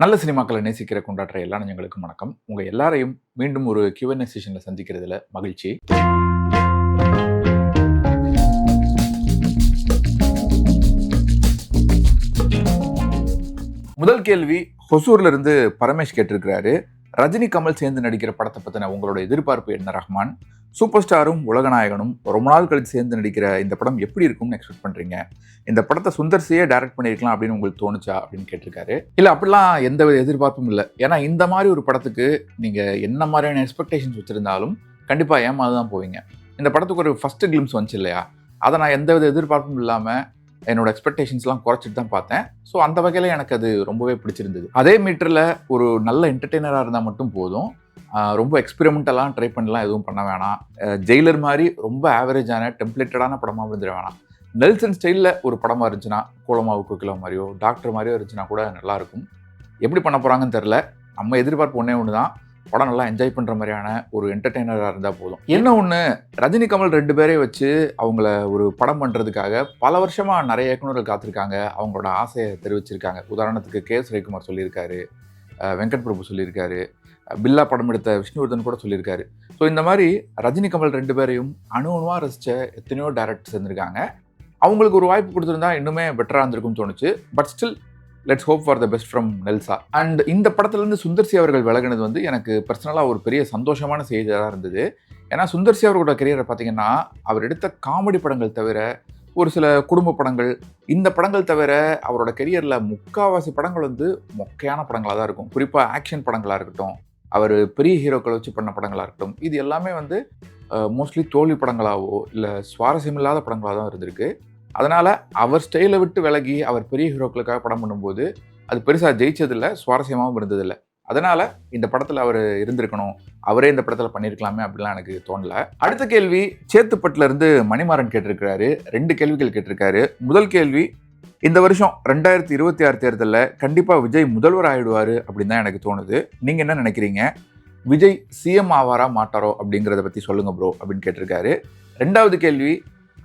நல்ல சினிமாக்களை நேசிக்கிற கொண்டாடுற எல்லா நெஞ்சங்களுக்கும் வணக்கம். உங்க எல்லாரையும் மீண்டும் ஒரு Q&A செஷன்ல சந்திக்கிறதுல மகிழ்ச்சி. முதல் கேள்வி ஹொசூர்ல இருந்து பரமேஷ் கேட்டிருக்கிறாரு. ரஜினி கமல் சேர்ந்து நடிக்கிற படத்தை பத்தின உங்களோட எதிர்பார்ப்பு என்ன ரஹ்மான்? சூப்பர் ஸ்டாரும் உலகநாயகனும் ரொம்ப நாள் கழிச்சு சேர்ந்து நடிக்கிற இந்த படம் எப்படி இருக்கும்னு எக்ஸ்பெக்ட் பண்றீங்க? இந்த படத்தை சுந்தர் சியே டைரக்ட் பண்ணியிருக்கலாம் அப்படின்னு உங்களுக்கு தோணுச்சா அப்படின்னு கேட்டிருக்காரு. இல்ல அப்படிலாம் எந்த எதிர்பார்ப்பும் இல்லை. ஏன்னா இந்த மாதிரி ஒரு படத்துக்கு நீங்க என்ன மாதிரியான எக்ஸ்பெக்டேஷன்ஸ் வச்சிருந்தாலும் கண்டிப்பா ஏமாதான் போவீங்க. இந்த படத்துக்கு ஒரு ஃபர்ஸ்ட் கிளிம்ஸ் வந்துச்சு இல்லையா, அதை நான் எந்தவித எதிர்பார்ப்பும் இல்லாமல் என்னோட எக்ஸ்பெக்டேஷன்ஸ்லாம் குறைச்சிட்டு தான் பார்த்தேன். ஸோ அந்த வகையில் எனக்கு அது ரொம்பவே பிடிச்சிருந்தது. அதே மீட்டரில் ஒரு நல்ல என்டர்டெய்னராக இருந்தால் மட்டும் போதும். ரொம்ப எக்ஸ்பெரிமெண்டெல்லாம் ட்ரை பண்ணலாம் எதுவும் பண்ண வேணாம். ஜெயிலர் மாதிரி ரொம்ப ஆவரேஜான டெம்ப்ளேட்டடான படமாக இருந்துட வேணாம். நெல்சன் ஸ்டைலில் ஒரு படமாக இருந்துச்சுன்னா, கோலமாவு கோகிலா மாதிரியோ டாக்டர் மாதிரியோ இருந்துச்சுன்னா கூட நல்லாயிருக்கும். எப்படி பண்ண போகிறாங்கன்னு தெரில. நம்ம எதிர்பார்ப்பு ஒன்று தான், படம் நல்லா என்ஜாய் பண்ணுற மாதிரியான ஒரு என்டர்டெய்னராக இருந்தால் போதும். என்ன ஒன்று, ரஜினி கமல் 2 பேரையும் வச்சு அவங்கள ஒரு படம் பண்ணுறதுக்காக பல வருஷமாக நிறைய இயக்குநர்கள் காத்திருக்காங்க. அவங்களோட ஆசையை தெரிவிச்சிருக்காங்க. உதாரணத்துக்கு K.S. ரவிக்குமார் சொல்லியிருக்காரு, வெங்கட் பிரபு சொல்லியிருக்காரு, பில்லா படம் எடுத்த விஷ்ணுவர்தன் கூட சொல்லியிருக்காரு. ஸோ இந்த மாதிரி ரஜினி கமல் 2 பேரையும் அணுவாக ரசித்த எத்தனையோ டேரக்டர்ஸ் இருந்திருக்காங்க. அவங்களுக்கு ஒரு வாய்ப்பு கொடுத்துருந்தா இன்னுமே பெட்டராக இருந்திருக்கும்னு தோணுச்சு. But still let's hope for the best from நெல்சா. அண்ட் இந்த படத்துலேருந்து சுந்தர் சி அவர்கள் விலகினது வந்து எனக்கு பர்சனலாக ஒரு பெரிய சந்தோஷமான செய்தியாக இருந்தது. ஏன்னா சுந்தர் சி அவர்களோட கரியரை பார்த்தீங்கன்னா, அவர் எடுத்த காமெடி படங்கள் தவிர ஒரு சில குடும்ப படங்கள், இந்த படங்கள் தவிர அவரோட கெரியரில் முக்கால்வாசி படங்கள் வந்து மொக்கையான படங்களாக தான் இருக்கும். குறிப்பாக ஆக்ஷன் படங்களாக இருக்கட்டும், அவர் பெரிய ஹீரோக்களை வச்சு பண்ண படங்களாக இருக்கட்டும், இது எல்லாமே வந்து மோஸ்ட்லி தோல்வி படங்களாகவோ இல்லை சுவாரஸ்யமில்லாத படங்களாக தான் இருந்திருக்கு. அதனால் அவர் ஸ்டைலை விட்டு விலகி அவர் பெரிய ஹீரோக்களுக்காக படம் பண்ணும்போது அது பெருசாக ஜெயிச்சதில்லை, சுவாரஸ்யமாகவும் இருந்ததில்லை. அதனால் இந்த படத்தில் அவர் இருந்திருக்கணும், அவரே இந்த படத்தில் பண்ணியிருக்கலாமே அப்படிலாம் எனக்கு தோணலை. அடுத்த கேள்வி சேத்துப்பட்டிலேருந்து மணிமாறன் கேட்டிருக்கிறாரு. 2 கேள்விகள் கேட்டிருக்காரு. முதல் கேள்வி, இந்த வருஷம் 2026 தேர்தலில் கண்டிப்பாக விஜய் முதல்வர் ஆகிடுவார் அப்படின்னு தான் எனக்கு தோணுது. நீங்கள் என்ன நினைக்கிறீங்க? விஜய் சிஎம் ஆவாரா மாட்டாரோ அப்படிங்கிறத பற்றி சொல்லுங்கள் ப்ரோ அப்படின்னு கேட்டிருக்காரு. 2வது கேள்வி,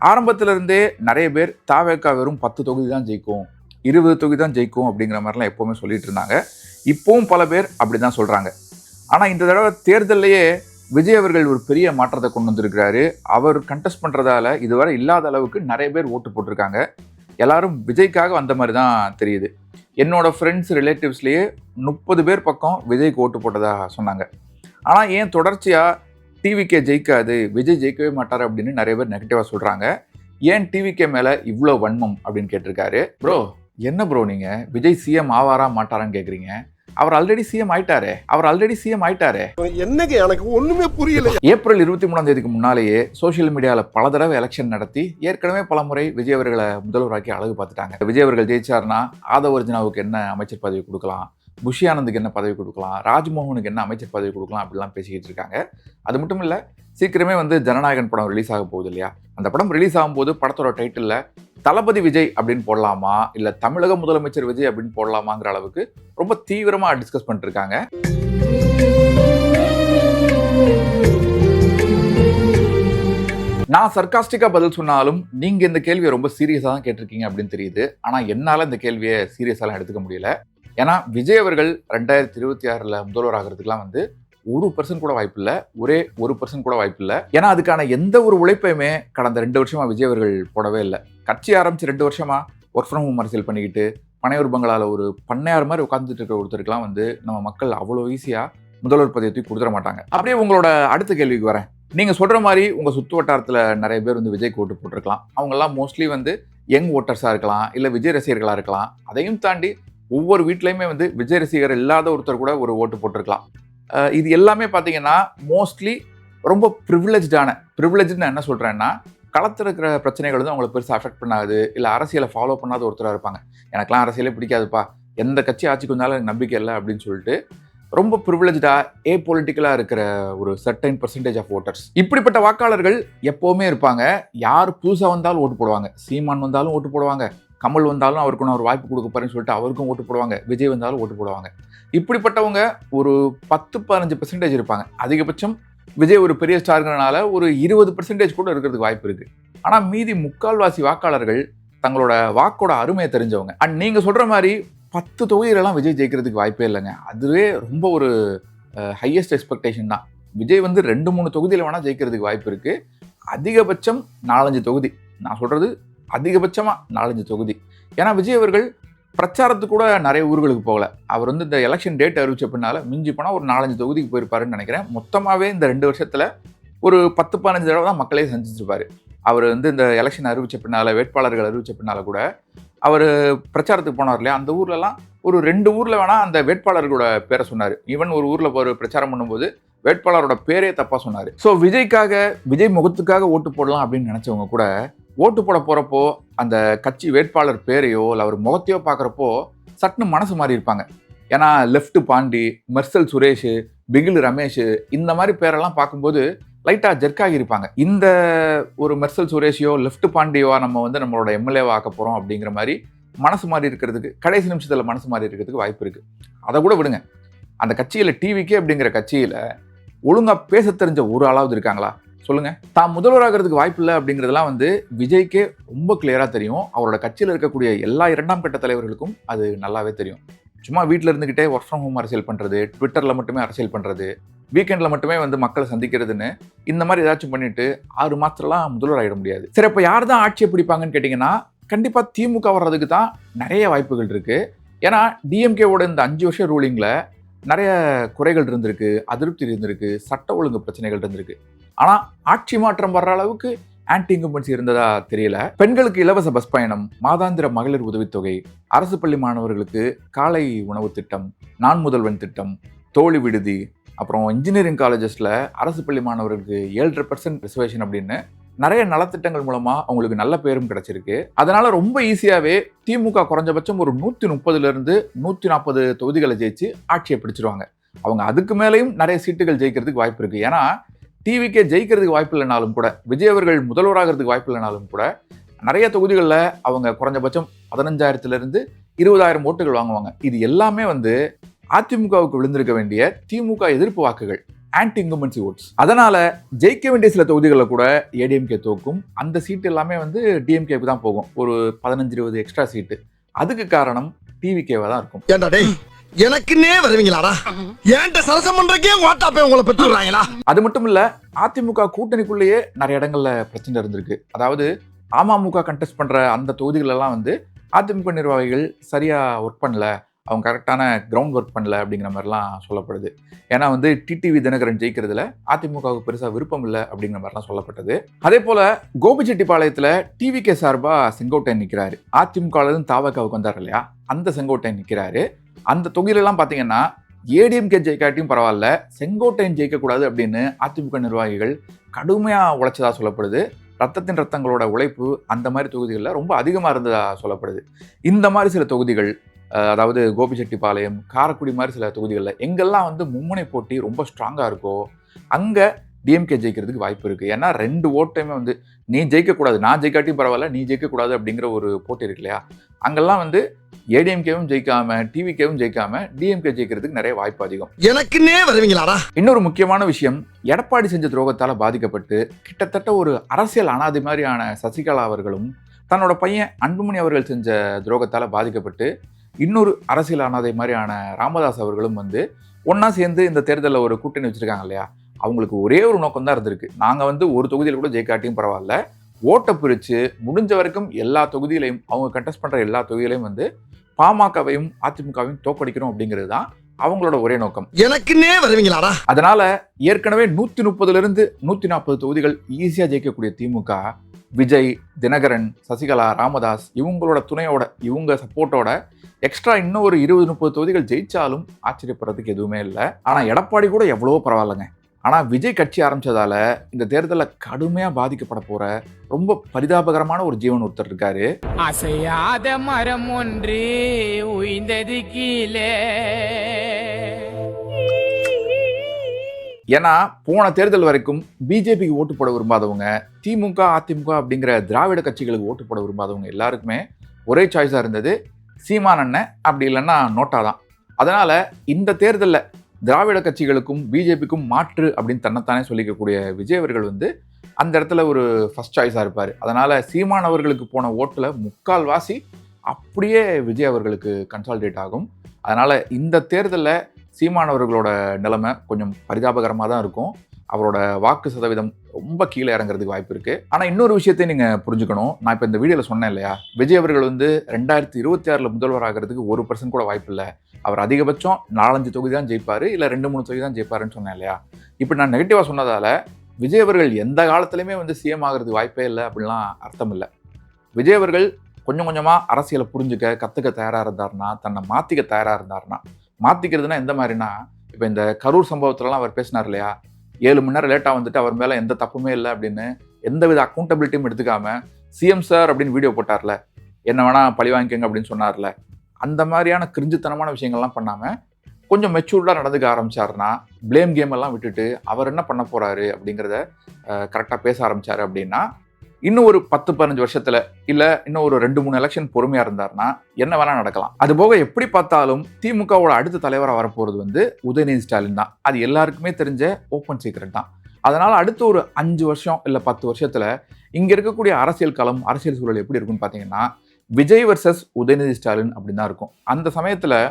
ஆரம்பத்திலிருந்தே நிறைய பேர் தாவேக்கா வெறும் 10 தொகுதி தான் ஜெயிக்கும், 20 தொகுதி தான் ஜெயிக்கும் அப்படிங்கிற மாதிரிலாம் எப்போவுமே சொல்லிட்டு இருந்தாங்க. இப்போவும் பல பேர் அப்படி தான் சொல்கிறாங்க. ஆனால் இந்த தடவை தேர்தலையே விஜய் அவர்கள் ஒரு பெரிய மாற்றத்தை கொண்டு வந்திருக்கிறாரு. அவர் கண்டெஸ்ட் பண்ணுறதால இதுவரை இல்லாத அளவுக்கு நிறைய பேர் ஓட்டு போட்டிருக்காங்க. எல்லாரும் விஜய்க்காக வந்த மாதிரி தான் தெரியுது. என்னோட ஃப்ரெண்ட்ஸ் ரிலேட்டிவ்ஸ்லேயே 30 பேர் பக்கம் விஜய்க்கு ஓட்டு போட்டதாக சொன்னாங்க. ஆனால் ஏன் தொடர்ச்சியாக டிவிகே ஜெயிக்காது, விஜய் ஜெயிக்கவே மாட்டார் அப்படின்னு நிறைய பேர் நெகட்டிவாக சொல்கிறாங்க. ஏன் டிவிகே மேலே இவ்வளோ வன்மம் அப்படின்னு கேட்டிருக்காரு. ப்ரோ என்ன ப்ரோ நீங்கள் விஜய் சிஎம் ஆவாரா மாட்டாரான்னு கேட்குறீங்க? அவர் ஆல்ரெடி சிஎம் ஆயிட்டாரே. என்னங்க எனக்கு ஒண்ணுமே புரியல. ஏப்ரல் 23ஆம் தேதிக்கு முன்னாலேயே சோஷியல் மீடியாவில் பல தடவை எலெக்ஷன் நடத்தி ஏற்கனவே பல முறை விஜய் அவர்களை முதல்வராக்கி அழகு பார்த்துட்டாங்க. விஜய் அவர்கள் ஜெயிச்சார்னா ஆதவ் அர்ஜுனாவுக்கு என்ன அமைச்சர் பதவி கொடுக்கலாம், புஷி ஆனந்துக்கு என்ன பதவி கொடுக்கலாம், ராஜ்மோகனுக்கு என்ன அமைச்சர் பதவி கொடுக்கலாம் அப்படிலாம் பேசிக்கிட்டு இருக்காங்க. அது மட்டும் இல்லை, சீக்கிரமே வந்து ஜனநாயகன் படம் ரிலீஸ் ஆக போகுது இல்லையா, அந்த படம் ரிலீஸ் ஆகும்போது படத்தோட டைட்டிலில் தளபதி விஜய் அப்படின்னு போடலாமா இல்லை தமிழக முதலமைச்சர் விஜய் அப்படின்னு போடலாமாங்கிற அளவுக்கு ரொம்ப தீவிரமாக டிஸ்கஸ் பண்ணிட்டு இருக்காங்க. நான் சர்காஸ்டிக்காக பதில் சொன்னாலும் நீங்கள் இந்த கேள்வியை ரொம்ப சீரியஸாக தான் கேட்டிருக்கீங்க அப்படின்னு தெரியுது. ஆனால் என்னால் இந்த கேள்வியை சீரியஸாலாம் எடுத்துக்க முடியல. ஏன்னா விஜய் அவர்கள் 2026 முதல்வர் ஆகிறதுக்குலாம் வந்து 1% கூட வாய்ப்பு இல்லை, ஒரே 1% கூட வாய்ப்பு இல்லை. ஏன்னா அதுக்கான எந்த ஒரு உழைப்பையுமே கடந்த 2 வருஷமாக விஜய் அவர்கள் போடவே இல்லை. கட்சி ஆரம்பித்து 2 வருஷமாக ஒர்க் ஃப்ரம் ஹோம் அரசியல் பண்ணிக்கிட்டு பனையூர் பங்களாவில் ஒரு பண்ணையார் மாதிரி உட்காந்துட்டு இருக்கிற ஒருத்தருக்குலாம் வந்து நம்ம மக்கள் அவ்வளோ ஈஸியாக முதல்வர் பதவியை கொடுத்துட மாட்டாங்க. அப்படியே உங்களோட அடுத்த கேள்விக்கு வரேன். நீங்கள் சொல்கிற மாதிரி உங்கள் சுற்று வட்டாரத்தில் நிறைய பேர் வந்து விஜய்க்கு ஓட்டு போட்டிருக்கலாம். அவங்கெல்லாம் மோஸ்ட்லி வந்து யங் ஓட்டர்ஸாக இருக்கலாம், இல்லை விஜய் ரசிகர்களாக இருக்கலாம். அதையும் தாண்டி ஒவ்வொரு வீட்லையுமே வந்து விஜய் ரசிகர் இல்லாத ஒருத்தர் கூட ஒரு ஓட்டு போட்டிருக்கலாம். இது எல்லாமே பார்த்தீங்கன்னா மோஸ்ட்லி ரொம்ப ப்ரிவிலேஜ்னு என்ன சொல்கிறேன்னா, களத்தில் இருக்கிற பிரச்சனைகள் வந்து அவங்களை பெருசாக அஃபெக்ட் பண்ணாது, இல்லை அரசியலை ஃபாலோ பண்ணாத ஒருத்தராக இருப்பாங்க. எனக்கெல்லாம் அரசியலே பிடிக்காதுப்பா, எந்த கட்சி ஆட்சிக்கு வந்தாலும் எனக்கு நம்பிக்கை இல்லை அப்படின்னு சொல்லிட்டு ரொம்ப ப்ரிவிலேஜாக பொலிட்டிக்கலாக இருக்கிற ஒரு சர்டைன் பர்சன்டேஜ் ஆஃப் ஓட்டர்ஸ். இப்படிப்பட்ட வாக்காளர்கள் எப்போவுமே இருப்பாங்க. யார் புதுசாக வந்தாலும் ஓட்டு போடுவாங்க. சீமான் வந்தாலும் ஓட்டு போடுவாங்க, கமல் வந்தாலும் அவருக்கு நான் ஒரு வாய்ப்பு கொடுக்க போறேன்னு சொல்லிட்டு அவருக்கும் ஓட்டு போடுவாங்க, விஜய் வந்தாலும் ஓட்டு போடுவாங்க. இப்படிப்பட்டவங்க ஒரு 10-15% இருப்பாங்க. அதிகபட்சம் விஜய் ஒரு பெரிய ஸ்டாருங்கிறனால ஒரு 20% கூட இருக்கிறதுக்கு வாய்ப்பு இருக்குது. ஆனால் மீதி முக்கால்வாசி வாக்காளர்கள் தங்களோட வாக்கோட அருமையை தெரிஞ்சவங்க. அண்ட் நீங்கள் சொல்கிற மாதிரி 10 தொகுதியிலலாம் விஜய் ஜெயிக்கிறதுக்கு வாய்ப்பே இல்லைங்க. அதுவே ரொம்ப ஒரு ஹையஸ்ட் எக்ஸ்பெக்டேஷன் தான். விஜய் வந்து 2-3 தொகுதியில் வேணால் ஜெயிக்கிறதுக்கு வாய்ப்பு இருக்குது. அதிகபட்சம் 4-5 தொகுதி. நான் சொல்கிறது அதிகபட்சமாக 4-5 தொகுதி. ஏன்னா விஜய் அவர்கள் பிரச்சாரத்துக்கு கூட நிறைய ஊர்களுக்கு போகல. அவர் வந்து இந்த எலெக்ஷன் டேட் அறிவிச்ச பின்னால் மிஞ்சி போனால் ஒரு 4-5 தொகுதிக்கு போயிருப்பாருன்னு நினைக்கிறேன். மொத்தமாகவே இந்த 2 வருஷத்தில் ஒரு 10-15 தடவை தான் மக்களே சந்திச்சிருப்பார். அவர் வந்து இந்த எலெக்ஷன் அறிவிச்ச பின்னால், வேட்பாளர்கள் அறிவிச்ச பின்னால் கூட அவர் பிரச்சாரத்துக்கு போனார் இல்லையா, அந்த ஊர்லலாம் ஒரு 2 ஊரில் வேணால் அந்த வேட்பாளர்களோட பேரை சொன்னார். ஈவன் ஒரு ஊரில் ஒரு பிரச்சாரம் பண்ணும்போது வேட்பாளரோட பேரே தப்பாக சொன்னார். ஸோ விஜய் முகத்துக்காக ஓட்டு போடலாம் அப்படின்னு நினச்சவங்க கூட ஓட்டு போட போகிறப்போ அந்த கட்சி வேட்பாளர் பேரையோ இல்லை அவர் முகத்தையோ பார்க்குறப்போ சட்டுன்னு மனசு மாறி இருப்பாங்க. ஏன்னா லெஃப்ட் பாண்டி, மெர்சல் சுரேஷ், பிகில் ரமேஷ் இந்த மாதிரி பேரெல்லாம் பார்க்கும்போது லைட்டாக ஜெர்க்காகி இருப்பாங்க. இந்த ஒரு மெர்சல் சுரேஷையோ லெஃப்ட் பாண்டியோ நம்ம வந்து நம்மளோட எம்எல்ஏவை ஆக்க போகிறோம் அப்படிங்கிற மாதிரி மனசு மாறி இருக்கிறதுக்கு, கடைசி நிமிஷத்தில் மனசு மாறி இருக்கிறதுக்கு வாய்ப்பு இருக்குது. அதை கூட விடுங்க, அந்த கட்சியில் டிவிகே அப்படிங்கிற கட்சியில் ஒழுங்காக பேச தெரிஞ்ச ஒரு ஆளாவது இருக்காங்களா சொல்லுங்க. தான் முதல்வராகிறதுக்கு வாய்ப்பு இல்லை அப்படிங்கிறதுலாம் வந்து விஜய்க்கே ரொம்ப கிளியராக தெரியும். அவரோட கட்சியில் இருக்கக்கூடிய எல்லா 2ஆம் கட்ட தலைவர்களுக்கும் அது நல்லாவே தெரியும். சும்மா வீட்டில் இருந்துக்கிட்டே ஒர்க் ஃப்ரம் ஹோம் அரசியல் பண்ணுறது, ட்விட்டரில் மட்டுமே அரசியல் பண்ணுறது, வீக்கெண்டில் மட்டுமே வந்து மக்களை சந்திக்கிறதுன்னு இந்த மாதிரி ஏதாச்சும் பண்ணிட்டு 6 மாதத்துலலாம் முதல்வர் ஆகிட முடியாது. சரி, இப்போ யார் தான் ஆட்சியை பிடிப்பாங்கன்னு கேட்டிங்கன்னா கண்டிப்பாக திமுக வர்றதுக்கு தான் நிறைய வாய்ப்புகள் இருக்குது. ஏன்னா டிஎம்கேவோட இந்த 5 வருஷம் ரூலிங்கில் நிறைய குறைகள் இருந்திருக்கு, அதிருப்தி இருந்திருக்கு, சட்ட ஒழுங்கு பிரச்சனைகள் இருந்திருக்கு. ஆனால் ஆட்சி மாற்றம் வர்ற அளவுக்கு ஆன்டி இன்கம்பன்சி இருந்ததா தெரியல. பெண்களுக்கு இலவச பஸ் பயணம், மாதாந்திர மகளிர் உதவித்தொகை, அரசு பள்ளி மாணவர்களுக்கு காலை உணவு திட்டம், நான் முதல்வன் திட்டம், தோழி விடுதி, அப்புறம் இன்ஜினியரிங் காலேஜஸில் அரசு பள்ளி மாணவர்களுக்கு 7.5% ரிசர்வேஷன் அப்படின்னு நிறைய நலத்திட்டங்கள் மூலமா அவங்களுக்கு நல்ல பேரும் கிடைச்சிருக்கு. அதனால ரொம்ப ஈஸியாவே திமுக குறைஞ்சபட்சம் ஒரு 130 140 தொகுதிகளை ஜெயிச்சு ஆட்சியை பிடிச்சிருவாங்க. அவங்க அதுக்கு மேலேயும் நிறைய சீட்டுகள் ஜெயிக்கிறதுக்கு வாய்ப்பு இருக்கு. ஏன்னா டிவிக்கே ஜெயிக்கிறதுக்கு வாய்ப்பு இல்லைனாலும் கூட, விஜய் அவர்கள் முதல்வராகிறதுக்கு வாய்ப்பு இல்லைனாலும் கூட நிறைய தொகுதிகளில் அவங்க குறைஞ்சபட்சம் 15,000 20,000 ஓட்டுகள் வாங்குவாங்க. இது எல்லாமே வந்து அதிமுகவுக்கு விழுந்திருக்க வேண்டிய திமுக எதிர்ப்பு வாக்குகள், ஆன்டி இன்கம்பன்சி ஓட்ஸ். அதனால ஜெயிக்க வேண்டிய சில தொகுதிகளில் கூட ஏடிஎம்கே தோக்கும். அந்த சீட்டு எல்லாமே வந்து டிஎம்கேக்கு தான் போகும், ஒரு 15-20 எக்ஸ்ட்ரா சீட்டு. அதுக்கு காரணம் டிவிகேவா தான் இருக்கும். எனக்குன்னே வருவீங்களாடா? ஏன்ட்ட சரசம் பண்றக்கே வாட்டாப்பே உங்களை பெற்றுறாங்களா? அது மட்டும் இல்ல, அதிமுக கூட்டணிக்குள்ளேயே நிறைய இடங்கள்ல பிரச்சனை இருந்திருக்கு. அதாவது அமமுக கண்டெஸ்ட் பண்ற அந்த தொகுதிகளெல்லாம் வந்து அதிமுக நிர்வாகிகள் சரியா ஒர்க் பண்ணல, அவங்க கரெக்டான கிரவுண்ட் ஒர்க் பண்ணல அப்படிங்கிற மாதிரிலாம் சொல்லப்படுது. ஏன்னா வந்து டிடிவி தினகரன் ஜெயிக்கிறதுல அதிமுகவுக்கு பெருசாக விருப்பம் இல்லை அப்படிங்கிற மாதிரிலாம் சொல்லப்பட்டது. அதே போல கோபிச்செட்டிப்பாளையத்தில் டிவிகே சார்பா செங்கோட்டையன் நிற்கிறாரு. அதிமுகவிலிருந்து தாவகாவுக்கு வந்தார் இல்லையா, அந்த செங்கோட்டையன் நிற்கிறாரு. அந்த தொகுதியிலலாம் பார்த்தீங்கன்னா ஏடிஎம்கே ஜெயிக்காட்டியும் பரவாயில்ல, செங்கோட்டையன் ஜெயிக்கக்கூடாது அப்படின்னு அதிமுக நிர்வாகிகள் கடுமையாக உழைச்சதா சொல்லப்படுது. ரத்தத்தின் ரத்தங்களோட உழைப்பு அந்த மாதிரி தொகுதிகளில் ரொம்ப அதிகமாக இருந்ததா சொல்லப்படுது. இந்த மாதிரி சில தொகுதிகள், அதாவது கோபிச்செட்டிப்பாளையம், காரைக்குடி மாதிரி சில தொகுதிகளில் எங்கெல்லாம் வந்து மும்முனை போட்டி ரொம்ப ஸ்ட்ராங்காக இருக்கோ அங்கே டிஎம்கே ஜெயிக்கிறதுக்கு வாய்ப்பு இருக்குது. ஏன்னா 2 ஓட்டையுமே வந்து நீ ஜெயிக்கக்கூடாது, நான் ஜெயிக்காட்டியும் பரவாயில்ல, நீ ஜெயிக்கக்கூடாது அப்படிங்கிற ஒரு போட்டி இருக்கு இல்லையா, அங்கெல்லாம் வந்து ஏடிஎம்கேவும் ஜெயிக்காம டிவிகேவும் ஜெயிக்காம டிஎம்கே ஜெயிக்கிறதுக்கு நிறைய வாய்ப்பு அதிகம். எனக்குன்னே வருவீங்களாடா? இன்னொரு முக்கியமான விஷயம், எடப்பாடி செஞ்ச துரோகத்தால் பாதிக்கப்பட்டு கிட்டத்தட்ட ஒரு அரசியல் அனாதை மாதிரியான சசிகலா அவர்களும் தன்னோட பையன் அன்புமணி அவர்கள் செஞ்ச துரோகத்தால் பாதிக்கப்பட்டு இன்னொரு அரசியல் அனாதை மாதிரியான ராமதாஸ் அவர்களும் வந்து ஒன்றா சேர்ந்து இந்த தேர்தலில் ஒரு கூட்டணி வச்சுருக்காங்க இல்லையா, அவங்களுக்கு ஒரே ஒரு நோக்கம் தான் இருந்திருக்கு. நாங்கள் வந்து ஒரு தொகுதியில் கூட ஜெயிக்காட்டியும் பரவாயில்ல, ஓட்டை பிரித்து முடிஞ்ச வரைக்கும் எல்லா தொகுதியிலையும், அவங்க கண்டெஸ்ட் பண்ணுற எல்லா தொகுதியிலையும் வந்து பாமகவையும் அதிமுகவையும் தோக்கடிக்கணும் அப்படிங்கிறது தான் அவங்களோட ஒரே நோக்கம். எனக்குன்னே வருவீங்களாடா? அதனால ஏற்கனவே 130 140 தொகுதிகள் ஈஸியாக ஜெயிக்கக்கூடிய திமுக விஜய், தினகரன், சசிகலா, ராமதாஸ் இவங்களோட துணையோட, இவங்க சப்போர்ட்டோட எக்ஸ்ட்ரா இன்னும் ஒரு 20-30 தொகுதிகள் ஜெயிச்சாலும் ஆச்சரியப்படுறதுக்கு எதுவுமே இல்லை. ஆனால் எடப்பாடி கூட எவ்வளவோ பரவாயில்லைங்க. ஆனால் விஜய் கட்சி ஆரம்பிச்சதால இந்த தேர்தலில் கடுமையாக பாதிக்கப்பட போற ரொம்ப பரிதாபகரமான ஒரு ஜீவன் ஒருத்தர் இருக்காரு. அசையாத மரம் ஒன்று உயிர்ந்தது கீழே. ஏன்னா போன தேர்தல் வரைக்கும் பிஜேபிக்கு ஓட்டு போட விரும்பாதவங்க, திமுக அதிமுக அப்படிங்கிற திராவிட கட்சிகளுக்கு ஓட்டு போட விரும்பாதவங்க எல்லாருக்குமே ஒரே சாய்ஸாக இருந்தது சீமான் அண்ணன், அப்படி இல்லைன்னா நோட்டா தான். அதனால இந்த தேர்தலில் திராவிட கட்சிகளுக்கும் பிஜேபிக்கும் மாற்று அப்படின்னு தன்னைத்தானே சொல்லிக்கக்கூடிய விஜய் அவர்கள் வந்து அந்த இடத்துல ஒரு ஃபர்ஸ்ட் சாய்ஸாக இருப்பார். அதனால சீமான் அவர்களுக்கு போன ஓட்டில் 3/4 வாசி அப்படியே விஜய் அவர்களுக்கு கன்சால்டேட் ஆகும். அதனால் இந்த தேர்தலில் சீமானவர்களோட நிலைமை கொஞ்சம் பரிதாபகரமாக தான் இருக்கும். அவரோட வாக்கு சதவீதம் ரொம்ப கீழே இறங்குறதுக்கு வாய்ப்பு இருக்குது. ஆனால் இன்னொரு விஷயத்தையும் நீங்கள் புரிஞ்சுக்கணும். நான் இப்போ இந்த வீடியோவில் சொன்னேன் இல்லையா, விஜய் அவர்கள் 2026 முதல்வர் ஆகிறதுக்கு 1% கூட வாய்ப்பு இல்லை. அவர் அதிகபட்சம் 4-5 தொகுதி தான் ஜெயிப்பார், இல்லை 2-3 தொகுதி தான் ஜெயிப்பாருன்னு சொன்னேன் இல்லையா. இப்போ நான் நெகட்டிவாக சொன்னதால் விஜய் அவர்கள் எந்த காலத்துலையுமே சிஎம் ஆகிறதுக்கு வாய்ப்பே இல்லை அப்படின்லாம் அர்த்தம் இல்லை. விஜய் அவர்கள் கொஞ்சம் கொஞ்சமாக அரசியலை கற்றுக்க தயாராக இருந்தார்னா, தன்னை மாற்றிக்க தயாராக இருந்தார்னா, மாற்றிக்கிறதுனா எந்த மாதிரினா, இப்போ இந்த கரூர் சம்பவத்துலலாம் அவர் பேசினார் இல்லையா, 7 மணி நேரம் லேட்டாக வந்துட்டு அவர் மேலே எந்த தப்புமே இல்லை அப்படின்னு எந்தவித அக்கௌண்டபிலிட்டியும் எடுத்துக்காமல் சிஎம் சார் அப்படின்னு வீடியோ போட்டார்ல, என்ன வேணால் பழி வாங்கிக்கோங்க அப்படின்னு சொன்னார்ல, அந்த மாதிரியான கிரிஞ்சுத்தனமான விஷயங்கள்லாம் பண்ணாமல் கொஞ்சம் மெச்சூர்டாக நடந்துக்க ஆரம்பித்தார்னா, ப்ளேம் கேம் எல்லாம் விட்டுட்டு அவர் என்ன பண்ண போகிறாரு அப்படிங்கிறத கரெக்டாக பேச ஆரம்பித்தார் அப்படின்னா, இன்னும் ஒரு 10-15 வருஷத்தில் இல்லை இன்னும் ஒரு 2-3 எலெக்ஷன் பொறுமையாக இருந்தார்னா என்ன வேணால் நடக்கலாம். அதுபோக எப்படி பார்த்தாலும் திமுகவோட அடுத்த தலைவராக வரப்போகிறது உதயநிதி ஸ்டாலின் தான். அது எல்லாருக்குமே தெரிஞ்ச ஓப்பன் சீக்ரெட் தான். அதனால் அடுத்த ஒரு 5 வருஷம் இல்லை 10 வருஷத்தில் இங்கே இருக்கக்கூடிய அரசியல் களம், அரசியல் சூழல் எப்படி இருக்குன்னு பார்த்தீங்கன்னா, விஜய் வர்சஸ் உதயநிதி ஸ்டாலின் அப்படின்னு தான் இருக்கும். அந்த சமயத்தில்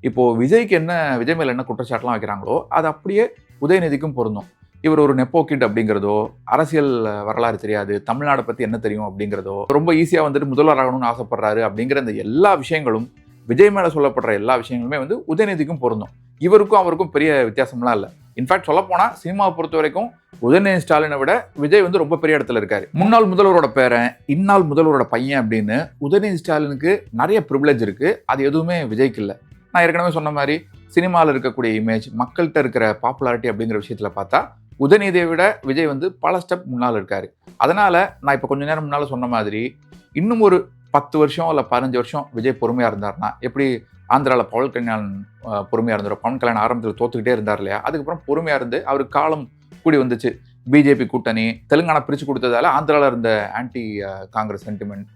இப்போது விஜய் மேலே என்ன குற்றச்சாட்டுலாம் வைக்கிறாங்களோ அது அப்படியே உதயநிதிக்கும் பொருந்தும். இவர் ஒரு நெப்போ கிட் அப்படிங்கிறதோ, அரசியல் வரலாறு தெரியாது, தமிழ்நாடை பற்றி என்ன தெரியும் அப்படிங்கிறதோ, ரொம்ப ஈஸியாக முதல்வர் ஆகணும்னு ஆசைப்படுறாரு அப்படிங்கிற இந்த எல்லா விஷயங்களும், விஜய் மேலே சொல்லப்படுற எல்லா விஷயங்களுமே உதயநிதிக்கும் பொருந்தும். இவருக்கும் அவருக்கும் பெரிய வித்தியாசம்லாம் இல்லை. இன்ஃபேக்ட் சொல்லப்போனால் சினிமாவை பொறுத்த வரைக்கும் உதயநிதி ஸ்டாலினை விட விஜய் ரொம்ப பெரிய இடத்துல இருக்காரு. முன்னாள் முதல்வரோட பேரன், இந்நாள் முதல்வரோட பையன் அப்படின்னு உதயநிதி ஸ்டாலினுக்கு நிறைய ப்ரிவிலேஜ் இருக்குது. அது எதுவுமே விஜய்க்கு இல்லை. நான் ஏற்கனவே சொன்ன மாதிரி சினிமாவில் இருக்கக்கூடிய இமேஜ், மக்கள்கிட்ட இருக்கிற பாப்புலாரிட்டி அப்படிங்கிற விஷயத்தில் பார்த்தா உதயநிதியை விட விஜய் பல ஸ்டெப் முன்னால் இருக்காரு. அதனால் நான் இப்போ கொஞ்சம் நேரம் முன்னால் சொன்ன மாதிரி இன்னும் ஒரு 10 வருஷம் இல்லை 15 வருஷம் விஜய் பொறுமையாக இருந்தார்னா, எப்படி ஆந்திராவில் பவன் கல்யாண் பொறுமையாக இருந்தார், பவன் கல்யாண் ஆரம்பத்தில் தோத்துக்கிட்டே இருந்தார் இல்லையா, அதுக்கப்புறம் பொறுமையாக இருந்து அவருக்கு காலம் கூடி வந்துச்சு. பிஜேபி கூட்டணி தெலுங்கானா பிரித்து கொடுத்ததால ஆந்திராவில் இருந்த ஆன்டி காங்கிரஸ் சென்டிமெண்ட்,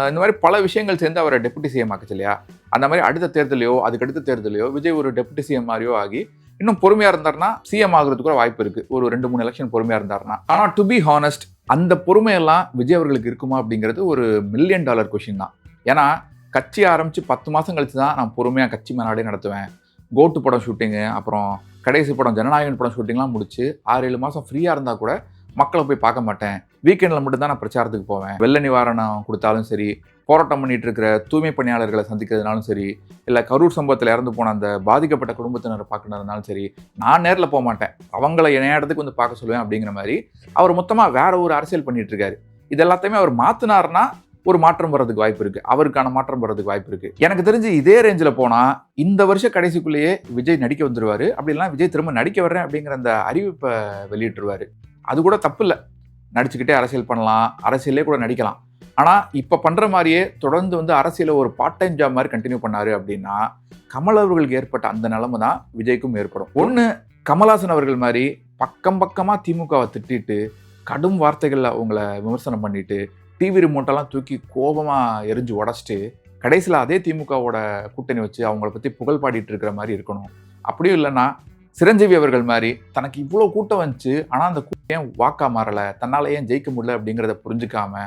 இந்த மாதிரி பல விஷயங்கள் சேர்ந்து அவரை டெபுட்டி சிஎம் ஆக்குச்சு இல்லையா. அந்த மாதிரி அடுத்த தேர்தலையோ அதுக்கடுத்த தேர்தலையோ விஜய் ஒரு டெபுட்டி சிஎம் மாதிரியோ ஆகி இன்னும் பொறுமையாக இருந்தார்னா சிஎம் ஆகுறதுக்கு கூட வாய்ப்பு இருக்குது, ஒரு 2-3 எலெக்ஷன் பொறுமையாக இருந்தார்னா. ஆனால் டு பி ஹானஸ்ட், அந்த பொறுமையெல்லாம் விஜய் அவர்களுக்கு இருக்குமா அப்படிங்கிறது ஒரு $1 மில்லியன் கொஷின் தான். ஏன்னா கட்சி ஆரம்பித்து 10 மாதம் கழிச்சு தான் நான் பொறுமையாக கட்சி மாநாடே நடத்துவேன், கோட்டு படம் ஷூட்டிங்கு, அப்புறம் கடைசி படம் ஜனநாயகன் படம் ஷூட்டிங்லாம் முடிச்சு 6-7 மாதம் ஃப்ரீயாக இருந்தால் கூட மக்களை போய் பார்க்க மாட்டேன், வீக்கெண்டில் மட்டும்தான் நான் பிரச்சாரத்துக்கு போவேன். வெள்ள நிவாரணம் கொடுத்தாலும் சரி, போராட்டம் பண்ணிட்டு இருக்கிற தூய்மை பணியாளர்களை சந்திக்கிறதுனாலும் சரி, இல்லை கரூர் சம்பவத்தில் இறந்து போன அந்த பாதிக்கப்பட்ட குடும்பத்தினரை பார்க்கணுன்னாலும் சரி, நான் நேரில் போக மாட்டேன், அவங்கள என் இடத்துக்கு பார்க்க சொல்லுவேன் அப்படிங்கிற மாதிரி அவர் மொத்தமாக வேற ஒரு அரசியல் பண்ணிட்டு இருக்காரு. இது எல்லாத்தையுமே அவர் மாற்றினார்னா ஒரு மாற்றம் வர்றதுக்கு வாய்ப்பு இருக்குது, அவருக்கான மாற்றம் வர்றதுக்கு வாய்ப்பு இருக்குது. எனக்கு தெரிஞ்சு இதே ரேஞ்சில் போனால் இந்த வருஷ கடைசிக்குள்ளேயே விஜய் நடிக்க வந்துடுவார். அப்படிலாம் விஜய் திரும்ப நடிக்க வர்றேன் அப்படிங்கிற அந்த அறிவிப்பை வெளியிட்டுருவார். அது கூட தப்பு இல்லை, நடிச்சுக்கிட்டே அரசியல் பண்ணலாம், அரசியலே கூட நடிக்கலாம். ஆனால் இப்போ பண்ணுற மாதிரியே தொடர்ந்து அரசியலை ஒரு பார்ட் டைம் ஜாப் மாதிரி கண்டினியூ பண்ணார் அப்படின்னா கமல் அவர்களுக்கு ஏற்பட்ட அந்த நிலைமை தான் விஜய்க்கும் ஏற்படும். ஒன்று, கமல்ஹாசன் அவர்கள் மாதிரி பக்கமாக திமுகவை திட்டிட்டு கடும் வார்த்தைகளில் அவங்கள விமர்சனம் பண்ணிட்டு டிவி ரிமோட்டெல்லாம் தூக்கி கோபமாக எரிஞ்சு உடச்சிட்டு கடைசியில் அதே திமுகவோட கூட்டணி வச்சு அவங்கள பற்றி புகழ் பாடிட்டு இருக்கிற மாதிரி இருக்கணும். அப்படியும் இல்லைன்னா சிரஞ்சீவி அவர்கள் மாதிரி தனக்கு இவ்வளோ கூட்டம் வந்துச்சு, ஆனால் அந்த கூட்டம் ஏன் வாக்கா மாறலை, தன்னால் ஏன் ஜெயிக்க முடியல அப்படிங்கிறத புரிஞ்சுக்காம,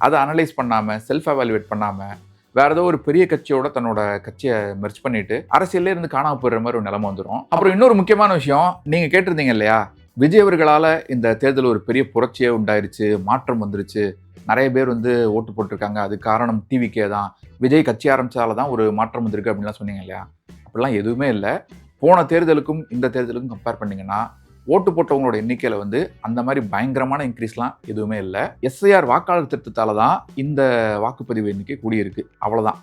அதை அனலைஸ் பண்ணாமல், செல்ஃப் எவாலுவேட் பண்ணாமல், வேறு ஏதோ ஒரு பெரிய கட்சியோட தன்னோட கட்சியை மெர்ஜ் பண்ணிட்டு அரசியலே இருந்து காணாமல் போயிடுற மாதிரி ஒரு நிலைமை வந்துடும். அப்புறம் இன்னொரு முக்கியமான விஷயம், நீங்கள் கேட்டிருந்தீங்க இல்லையா, விஜய் அவர்களால் இந்த தேர்தல் ஒரு பெரிய புரட்சியே உண்டாயிருச்சு, மாற்றம் வந்துருச்சு, நிறைய பேர் ஓட்டு போட்டிருக்காங்க, அது காரணம் டிவிக்கே தான், விஜய் கட்சி ஆரம்பித்தால தான் ஒரு மாற்றம் வந்திருக்கு அப்படின்லாம் சொன்னீங்க இல்லையா. அப்படிலாம் எதுவுமே இல்லை. போன தேர்தலுக்கும் இந்த தேர்தலுக்கும் கம்பேர் பண்ணிங்கன்னா ஓட்டு போட்டவங்களோட எண்ணிக்கையில் அந்த மாதிரி பயங்கரமான இன்க்ரீஸ்லாம் எதுவுமே இல்லை. எஸ்ஐஆர் வாக்காளர் திருத்தத்தால் தான் இந்த வாக்குப்பதிவு எண்ணிக்கை கூடியிருக்கு, அவ்வளோதான்.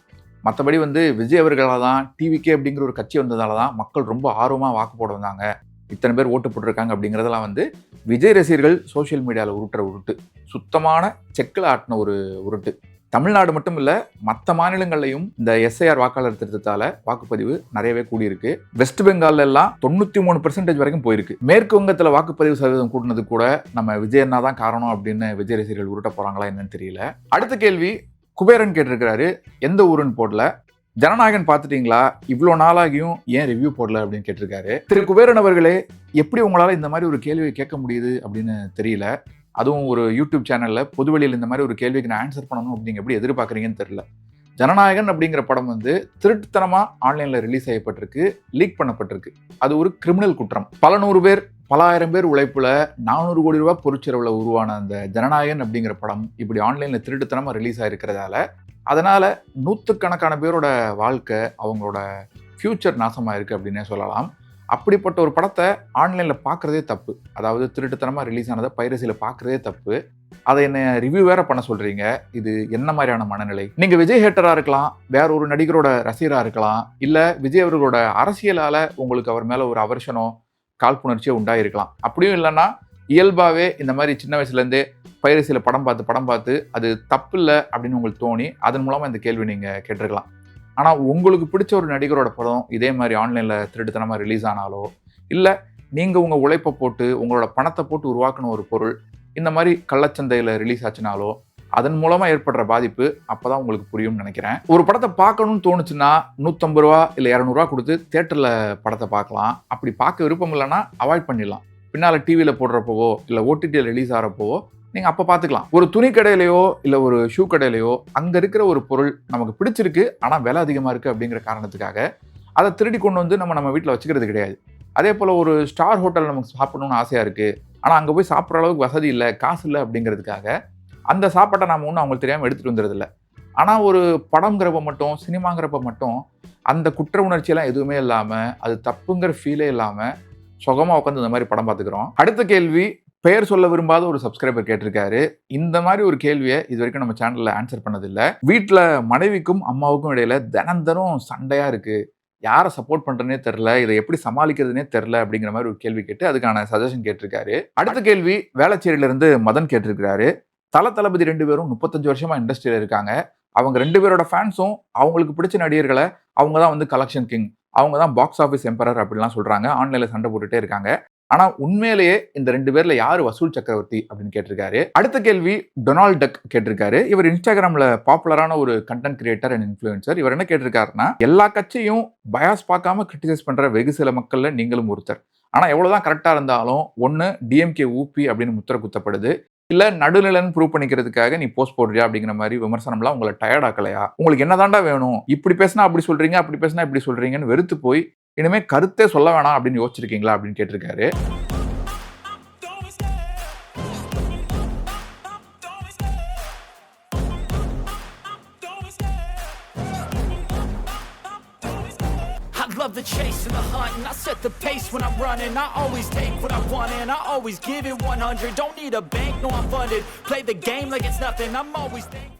மற்றபடி விஜய் அவர்களால் தான், டிவிக்கே அப்படிங்கிற ஒரு கட்சி வந்ததால தான் மக்கள் ரொம்ப ஆர்வமாக வாக்கு போட வந்தாங்க, இத்தனை பேர் ஓட்டு போட்டிருக்காங்க அப்படிங்கிறதெல்லாம் விஜய் ரசிகர்கள் சோஷியல் மீடியாவில் உருட்டுற உருட்டு, சுத்தமான செக்கில் ஆட்டின ஒரு உருட்டு. தமிழ்நாடு மட்டும் இல்லை, மற்ற மாநிலங்கள்லையும் இந்த எஸ்ஐஆர் வாக்காளர் திருத்தத்தால் வாக்குப்பதிவு நிறையவே கூடியிருக்கு. வெஸ்ட் பெங்கால்ல எல்லாம் 93% வரைக்கும் போயிருக்கு. மேற்கு வங்கத்தில் வாக்குப்பதிவு சதவீதம் கூட்டினது கூட நம்ம விஜய் அண்ணா தான் காரணம் அப்படின்னு விஜய் ரசிகர்கள் உருட்ட போகிறாங்களா என்னன்னு தெரியல. அடுத்த கேள்வி குபேரன் கேட்டிருக்கிறாரு, எந்த ஊருன்னு போடல, ஜனநாயகன் பார்த்துட்டீங்களா, இவ்வளோ நாளாகியும் ஏன் ரிவ்யூ போடல அப்படின்னு கேட்டிருக்காரு. திரு குபேரன் அவர்களே, எப்படி உங்களால் இந்த மாதிரி ஒரு கேள்வியை கேட்க முடியுது அப்படின்னு தெரியல. அதுவும் ஒரு யூடியூப் சேனலில் பொதுவெளியில் இந்த மாதிரி ஒரு கேள்விக்கு நான் ஆன்சர் பண்ணணும் அப்படிங்க எப்படி எதிர்பார்க்குறீங்கன்னு தெரியல. ஜனநாயகன் அப்படிங்கிற படம் வந்து திருட்டுத்தனமா ஆன்லைன்ல ரிலீஸ் செய்யப்பட்டிருக்கு, லீக் பண்ணப்பட்டிருக்கு. அது ஒரு கிரிமினல் குற்றம். பல நூறு பேர், பல ஆயிரம் பேர் உழைப்புல 400 கோடி ரூபாய் பொருட்செலவுல உருவான அந்த ஜனநாயகன் அப்படிங்கிற படம் இப்படி ஆன்லைன்ல திருட்டுத்தனமா ரிலீஸ் ஆயிருக்கிறதால, அதனால நூற்றுக்கணக்கான பேரோட வாழ்க்கை, அவங்களோட ஃபியூச்சர் நாசமாயிருக்கு அப்படின்னே சொல்லலாம். அப்படிப்பட்ட ஒரு படத்தை ஆன்லைன்ல பார்க்குறதே தப்பு. அதாவது திருட்டுத்தனமா ரிலீஸ் ஆனதை பைரசியில பார்க்குறதே தப்பு. அதை என்ன ரிவ்யூ வேற பண்ண சொல்றீங்க. இது என்ன மாதிரியான மனநிலை? நீங்க விஜய் ஹேட்டரா இருக்கலாம், வேற ஒரு நடிகரோட ரசிகரா இருக்கலாம், இல்ல விஜய் அவர்களோட அரசியலால உங்களுக்கு அவர் மேல ஒரு அவர்ஷனோ காழ்ப்புணர்ச்சியோ உண்டாயிருக்கலாம். அப்படியும் இல்லைன்னா இயல்பாவே இந்த மாதிரி சின்ன வயசுல இருந்தே பைரசியில படம் பார்த்து அது தப்பு இல்லை அப்படின்னு உங்களுக்கு தோணி அதன் மூலமா இந்த கேள்வி நீங்க கேட்டிருக்கலாம். ஆனா உங்களுக்கு பிடிச்ச ஒரு நடிகரோட படம் இதே மாதிரி ஆன்லைன்ல திருட்டுத்தனமா ரிலீஸ் ஆனாலோ, இல்ல நீங்க உங்க உழைப்பை போட்டு உங்களோட பணத்தை போட்டு உருவாக்குன ஒரு பொருள் இந்த மாதிரி கள்ளச்சந்தையில் ரிலீஸ் ஆச்சுனாலோ அதன் மூலமாக ஏற்படுற பாதிப்பு அப்போதான் உங்களுக்கு புரியும்னு நினைக்கிறேன். ஒரு படத்தை பார்க்கணும்னு தோணுச்சுன்னா 150 ரூபா இல்லை 200 ரூபா கொடுத்து தேட்டரில் படத்தை பார்க்கலாம். அப்படி பார்க்க விருப்பம் இல்லைன்னா அவாய்ட் பண்ணிடலாம். பின்னால் டிவியில் போடுறப்போவோ இல்லை ஓடிடியில் ரிலீஸ் ஆகிறப்போவோ நீங்கள் அப்போ பார்த்துக்கலாம். ஒரு துணி கடையிலையோ இல்லை ஒரு ஷூ கடையிலையோ அங்கே இருக்கிற ஒரு பொருள் நமக்கு பிடிச்சிருக்கு ஆனால் விலை அதிகமாக இருக்குது அப்படிங்கிற காரணத்துக்காக அதை திருடி கொண்டு வந்து நம்ம வீட்டில் வச்சுக்கிறது கிடையாது. அதே போல் ஒரு ஸ்டார் ஹோட்டல் நமக்கு சாப்பிடணும்னு ஆசையாக இருக்குது, ஆனால் அங்கே போய் சாப்பிட்ற அளவுக்கு வசதி இல்லை, காசு இல்லை அப்படிங்கிறதுக்காக அந்த சாப்பாட்டை நாம் ஒன்றும் அவங்களுக்கு தெரியாமல் எடுத்துகிட்டு வந்துடுறதில்ல. ஆனால் ஒரு படங்கிறப்ப மட்டும், சினிமாங்கிறப்ப மட்டும் அந்த குற்ற உணர்ச்சியெல்லாம் எதுவுமே இல்லாமல், அது தப்புங்கிற ஃபீலே இல்லாமல் சுகமாக உட்காந்து இந்த மாதிரி படம் பார்த்துக்கிறோம். அடுத்த கேள்வி பெயர் சொல்ல விரும்பாத ஒரு சப்ஸ்கிரைபர் கேட்டிருக்காரு. இந்த மாதிரி ஒரு கேள்வியை இது வரைக்கும் நம்ம சேனலில் ஆன்சர் பண்ணதில்லை. வீட்டில் மனைவிக்கும் அம்மாவுக்கும் இடையில தினம் சண்டையாக இருக்குது, யாரை சப்போர்ட் பண்ணுறதுனே தெரில, இதை எப்படி சமாளிக்கிறதுனே தெரில அப்படிங்கிற மாதிரி ஒரு கேள்வி கேட்டு அதுக்கான சஜஷன் கேட்டிருக்காரு. அடுத்த கேள்வி வேளச்சேரியிலிருந்து மதன் கேட்டிருக்கிறாரு. தளபதி 2 பேரும் 35 வருஷமா இண்டஸ்ட்ரியில் இருக்காங்க. அவங்க 2 பேரோட ஃபேன்ஸும் அவங்களுக்கு பிடிச்ச நடிகர்களை அவங்க தான் வந்து கலெக்ஷன் கிங், அவங்க தான் பாக்ஸ் ஆஃபீஸ் எம்பரர் அப்படிலாம் சொல்கிறாங்க. ஆன்லைனில் சண்டை போட்டுகிட்டே இருக்காங்க. ஆனால் உண்மையிலேயே இந்த 2 பேரில் யார் வசூல் சக்கரவர்த்தி அப்படின்னு கேட்டிருக்காரு. அடுத்த கேள்வி டொனால்ட் டக் கேட்டிருக்காரு. இவர் இன்ஸ்டாகிராமில் பாப்புலரான ஒரு கண்டென்ட் கிரியேட்டர் அண்ட் இன்ஃப்ளூயன்சர். இவர் என்ன கேட்டிருக்காருன்னா, எல்லா கட்சியும் பயாஸ் பார்க்காம கிரிட்டிசைஸ் பண்ணுற வெகு சில மக்களில் நீங்களும் ஒருத்தர். ஆனால் எவ்வளோதான் கரெக்டாக இருந்தாலும் ஒன்று டிஎம்கே ஊபி அப்படின்னு முத்திரை குத்தப்படுது, இல்லை நடுநிலைன்னு ப்ரூவ் பண்ணிக்கிறதுக்காக நீ போஸ்ட் போடுறியா அப்படிங்கிற மாதிரி விமர்சனம்லாம் உங்களை டயர்ட் ஆக்கலையா? உங்களுக்கு என்னதாண்டா வேணும்? இப்படி பேசினா அப்படி சொல்கிறீங்க, அப்படி பேசினா இப்படி சொல்கிறீங்கன்னு வெறுத்து போய் இனிமே கருத்தே சொல்ல வேணாம் அப்படின்னு யோசிச்சிருக்கீங்களா அப்படின்னு கேட்டிருக்காரு. Love the chase and the hunt, and I set the pace when I'm running. I always take what I want and I always give it 100. Don't need a bank, no I'm funded. Play the game like it's nothing, I'm always thankful.